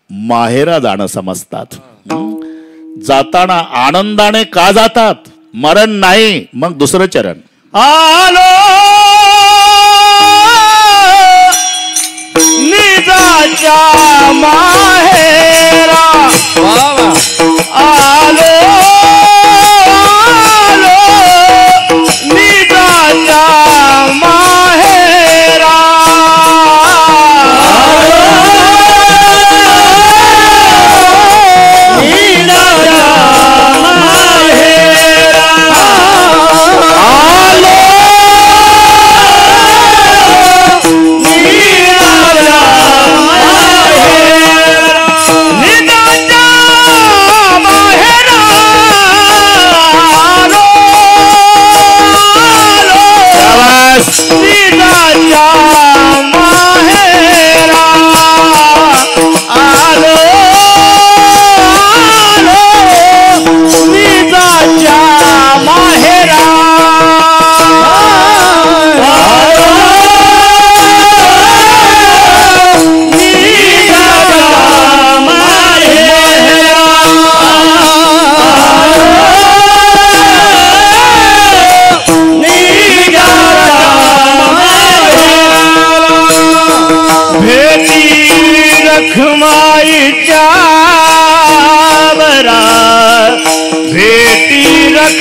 माहेरा जाणं समजतात. जाताना आनंदाने का जातात? मरण नाही, मग दुसरं चरण. आलो निजाच्या माहेरा, आलो आलो निजाच्या माहेरा, निजाच्या माहेरा, आलो निजाच्या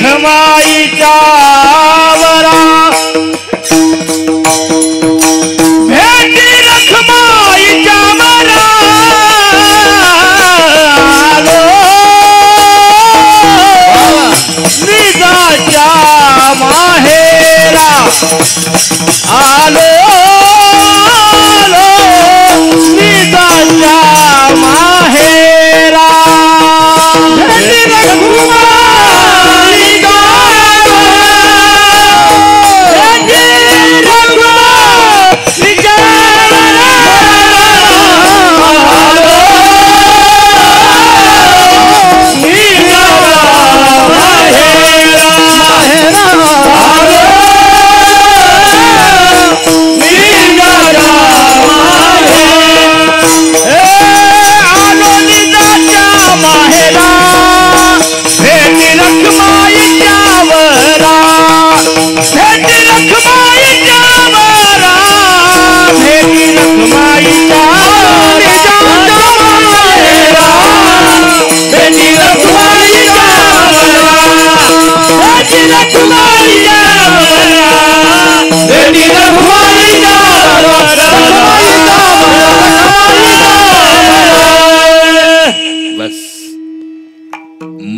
रखमाईच्या वरा भेटी रखमाईच्या वरा निजाच्या माहेरा आलो निजाच्या माहेरा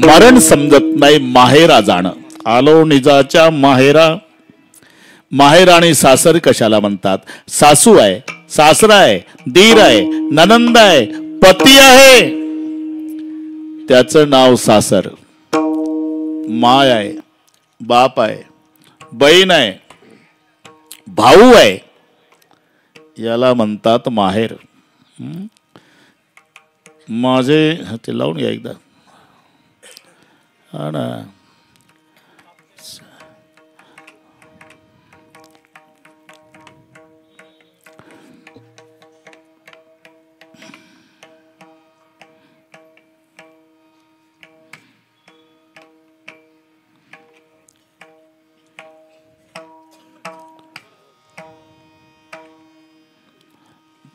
मरण समजत नाही माहेरा जाणं. आलो निजाच्या माहेरा. माहेर आणि सासर कशाला म्हणतात? सासू आहे, सासरा आहे, दीर आहे, ननंद आहे, पती आहे, त्याचं नाव सासर. माय आहे, बाप आहे, बहीण आहे, भाऊ आहे, याला म्हणतात माहेर. माझे ते लावून घ्या एकदा. हा ना,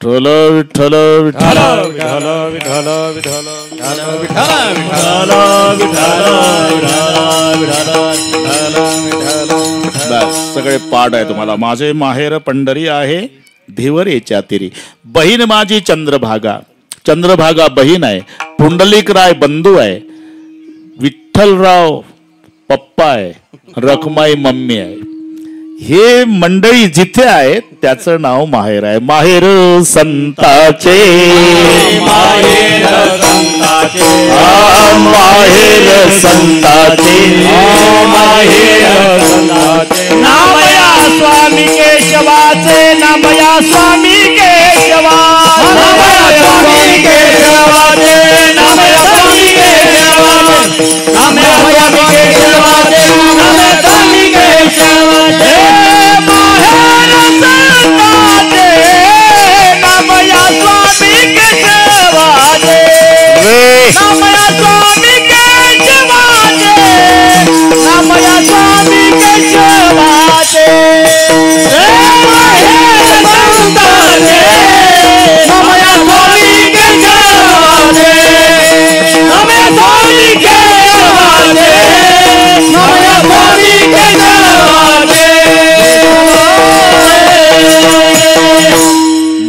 विठ्ठल विठ्ठल विठ्ठल विठ्ठल विठ्ठल विठ्ठल बस सगळे पाठ आहे तुम्हाला. माझे माहेर पंढरी आहे, धिवर येच्या तिरी. बहीण माझी चंद्रभागा. चंद्रभागा बहीण आहे. पुंडलिकराय बंधू आहे. विठ्ठलराव पप्पा आहे. रखमाई मम्मी आहे. हे मंडळी जिथे आहेत त्याचं नाव माहेर आहे. माहेर संताचे, माहेर संताचे, माहेर संताचे, माहेर संताचे. नामया स्वामी केशवाचे, नामया स्वामी केशवा, नामया स्वामी केशवाचे, नामया स्वामी केशवाचे, नामया स्वामी केशवाचे, नामया स्वामी केशवाचे.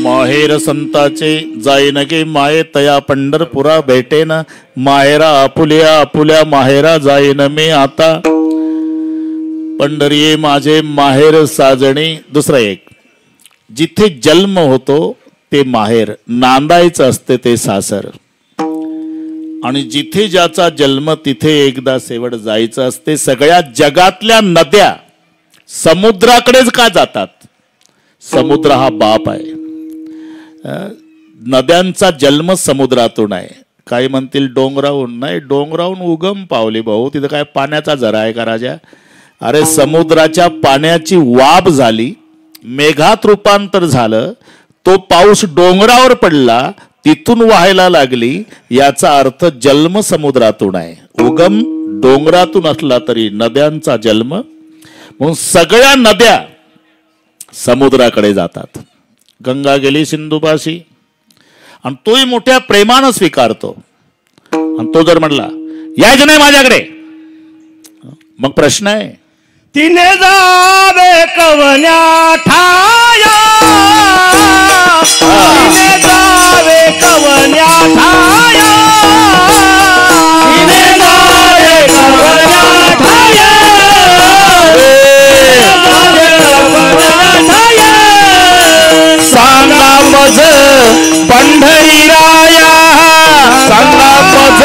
माहेर संताचे जाईन गे माये तया पंढरपुरा भेटेन. माहेरा आपुल्या आपुल्या माहेरा जाईन मी आता. पंढरी माझे माहेर साजणी. दुसरं एक, जिथे जन्म होतो ते माहेर, नांदायचं असते ते सासर. आणि जिथे ज्याचा जन्म तिथे एकदा शेवट जायचं असते. सगळ्या जगातल्या नद्या समुद्राकडेच का जातात? समुद्र हा बाप आहे. नद्यांचा जन्म समुद्रातून आहे. काही म्हणतील डोंगराहून. नाही, डोंगराहून उगम पावली भाऊ. तिथं काय पाण्याचा झरा आहे का राजा? अरे समुद्राच्या पाण्याची वाफ झाली, मेघात रूपांतर झालं, तो पाऊस डोंगरावर पडला, तिथून व्हायला लागली. याचा अर्थ जन्म समुद्रातून आहे. उगम डोंगरातून असला तरी नद्यांचा जन्म. म्हणून सगळ्या नद्या समुद्राकडे जातात. गंगा गेली सिंधुपाशी आणि तोही मोठ्या प्रेमानं स्वीकारतो. आणि तो जर म्हणला यायचं नाही माझ्याकडे, मग प्रश्न आहे तिने जावे कवन्या ठाया तिने जावे कवन्या ठाया तिने जावे कवन्या ठाया सांगा मज पंढरीराया सांगा मज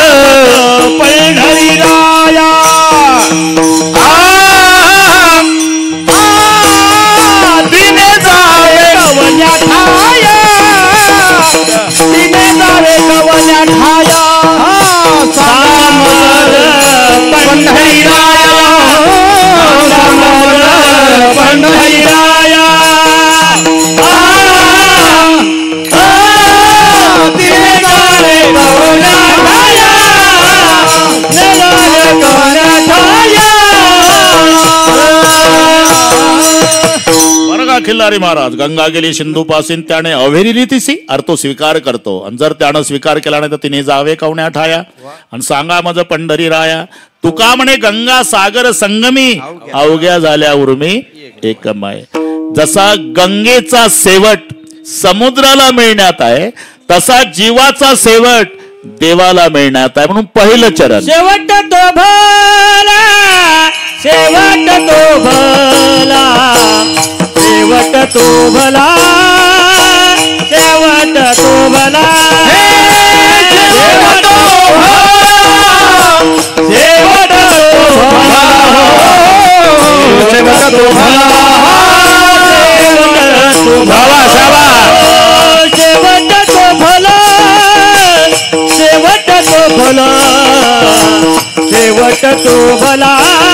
पंढरीराया तिने जावे कवन्या ठाया तिने जावे कवन्या ठाया पंढरीराया पंढरीराया तिने जावे कवन्या ठाया कवन्या ठाया बरं खिल्लारी महाराज गंगा गेली सिंधू पासून त्याने अवेरिली तिसी अर्थ तो स्वीकार करतो आणि जर त्यानं स्वीकार केला नाही तर तिने जावे कवण्या ठाया आणि सांगा माझं पंढरी राया तुका म्हणे गंगा सागर संगमी अवघ्या झाल्या उर्मी एकमाय जसा गंगेचा शेवट समुद्राला मिळण्यात आहे तसा जीवाचा शेवट देवाला मिळण्यात आहे म्हणून पहिलं चरण शेवट तो भला शेवट तो भला शेवट तो भला शेवट तो भला शेवट तो भला शेवट तो भला शेवट तो भला शेवट तो भला शेवट तो भला